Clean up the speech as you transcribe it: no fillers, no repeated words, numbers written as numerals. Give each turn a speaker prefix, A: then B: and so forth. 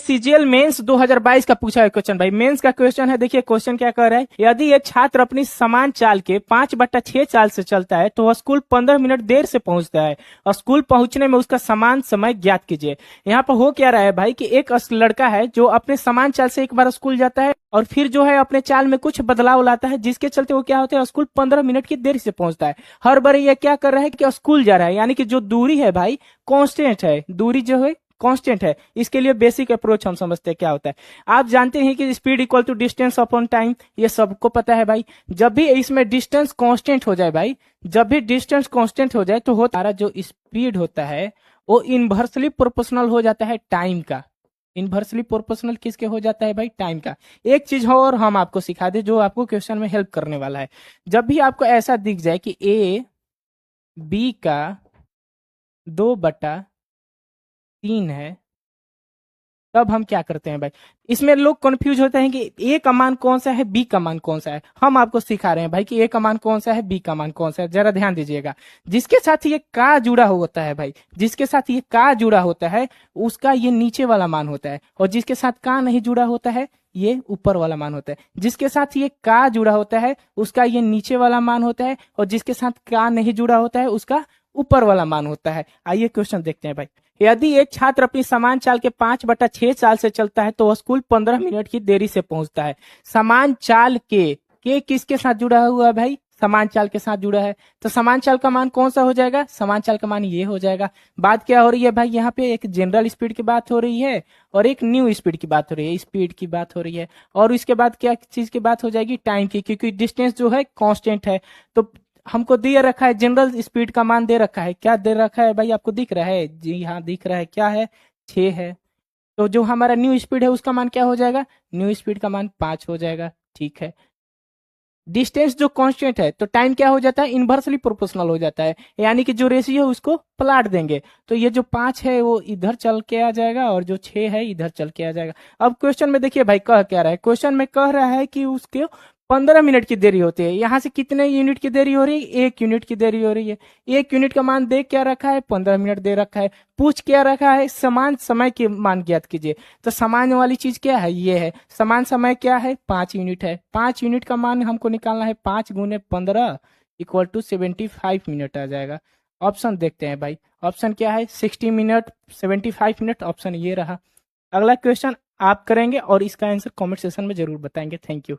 A: CGL mains 2022 का पूछा है क्वेश्चन भाई। मेंस का क्वेश्चन है, देखिए क्वेश्चन क्या कर रहा है। यदि एक छात्र अपनी समान चाल के 5/6 चाल से चलता है तो वह स्कूल 15 मिनट देर से पहुंचता है और स्कूल पहुंचने में उसका समान समय ज्ञात कीजिए। यहाँ पर हो क्या रहा है भाई कि एक लड़का है जो अपने समान चाल से एक बार स्कूल जाता है और फिर जो है अपने चाल में कुछ बदलाव लाता है, जिसके चलते वो क्या होता है, स्कूल 15 मिनट की देरी से पहुंचता है। हर बार ये क्या कर रहा है कि स्कूल जा रहा है, यानी कि जो दूरी है भाई कांस्टेंट है, दूरी जो है कांस्टेंट है। इसके लिए बेसिक अप्रोच हम समझते हैं क्या होता है। आप जानते हैं कि speed equal to distance upon time, ये सबको पता है भाई। जब भी इसमें डिस्टेंस कांस्टेंट हो जाए भाई, जब भी डिस्टेंस कांस्टेंट हो जाए तो हमारा जो स्पीड होता है वो इनवर्सली प्रोपोर्शनल हो जाता है टाइम का। इनवर्सली प्रोपोर्शनल किसके हो जाता है भाई, टाइम का। एक चीज और हम आपको सिखा दे जो आपको क्वेश्चन में हेल्प करने वाला है। जब भी आपको ऐसा दिख जाए कि ए बी का 2/3 है, तब हम क्या करते हैं भाई। इसमें लोग कंफ्यूज होते हैं कि ए का मान कौन सा है, बी का मान कौन सा है। हम आपको सिखा रहे हैं भाई कि ए का मान कौन सा है, बी का मान कौन सा है। जरा ध्यान दीजिएगा, जिसके साथ ये का जुड़ा होता है भाई, जिसके साथ ये का जुड़ा होता है उसका ये नीचे वाला मान होता है, और जिसके साथ का नहीं जुड़ा होता है ये ऊपर वाला मान होता है। जिसके साथ ये का जुड़ा होता है उसका ये नीचे वाला मान होता है, और जिसके साथ का नहीं जुड़ा होता है उसका ऊपर वाला मान होता है। आइए क्वेश्चन देखते हैं भाई। यदि एक छात्र अपनी समान चाल के 5/6 चाल से चलता है तो वह स्कूल 15 मिनट की देरी से पहुंचता है। समान चाल के किसके साथ जुड़ा हुआ है भाई, समान चाल के साथ जुड़ा है। तो समान चाल का मान कौन सा हो जाएगा, समान चाल का मान ये हो जाएगा। बात क्या हो रही है भाई, यहाँ पे एक जनरल स्पीड की बात हो रही है और एक न्यू स्पीड की बात हो रही है, स्पीड की बात हो रही है। और इसके बाद क्या चीज की बात हो जाएगी, टाइम की, क्योंकि डिस्टेंस जो है कांस्टेंट है। तो हमको दे रखा है जनरल स्पीड का मान दे रखा है, क्या दे रखा है भाई, आपको दिख रहा है, जी हाँ दिख रहा है, क्या है 6 है। तो जो हमारा न्यू स्पीड है उसका मान क्या हो जाएगा, न्यू स्पीड का मान 5 हो जाएगा। ठीक है, डिस्टेंस जो कांस्टेंट है तो टाइम क्या हो जाता है, इनवर्सली प्रोपोर्शनल हो जाता है, यानी कि जो रेशियो है उसको पलट देंगे। तो ये जो 5 है वो इधर चल के आ जाएगा और जो 6 है इधर चल के आ जाएगा। अब क्वेश्चन में देखिए भाई कह क्या रहा है, क्वेश्चन में कह रहा है कि उसके 15 मिनट की देरी होती है। यहाँ से कितने यूनिट की देरी हो रही है, 1 यूनिट की देरी हो रही है। 1 यूनिट का मान दे क्या रखा है, 15 मिनट दे रखा है। पूछ क्या रखा है, समान समय के मान ज्ञात कीजिए। तो समान वाली चीज क्या है, ये है समान समय, क्या है 5 यूनिट है। 5 यूनिट का मान हमको निकालना है, 5 गुने 15 इक्वल टू 75 मिनट आ जाएगा। ऑप्शन देखते हैं भाई, ऑप्शन क्या है 60 मिनट 75 मिनट, ऑप्शन ये रहा। अगला क्वेश्चन आप करेंगे और इसका आंसर कमेंट सेक्शन में जरूर बताएंगे। Thank you.